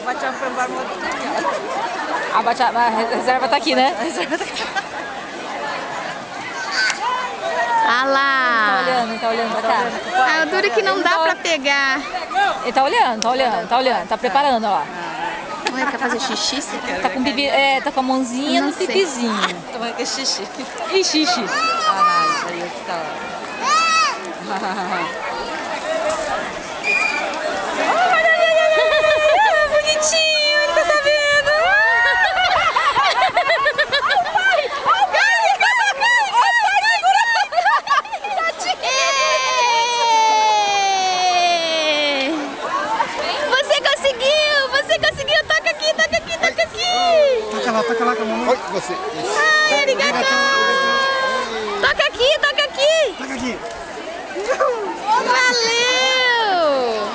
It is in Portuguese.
Baca perempuan mau A reserva tá aqui, né? Ah lá. Tá olhando pra cá. Ah, o duro é que não dá pra pegar. Ele tá olhando, tá preparando, ó lá. Ué, quer fazer xixi? Você quer? Tá com bibi, tá com a mãozinha Não no sei. pipizinho. Tomando que xixi. Ih, xixi. Ah, não, isso aí tá. Bonitinho, ele tá sabendo. Você conseguiu! Você conseguiu! Toca aqui, toca aqui, toca aqui! Toca lá com a mão. Oi, você. Ai, arigatou! Toca aqui, toca aqui! Toca aqui. Valeu!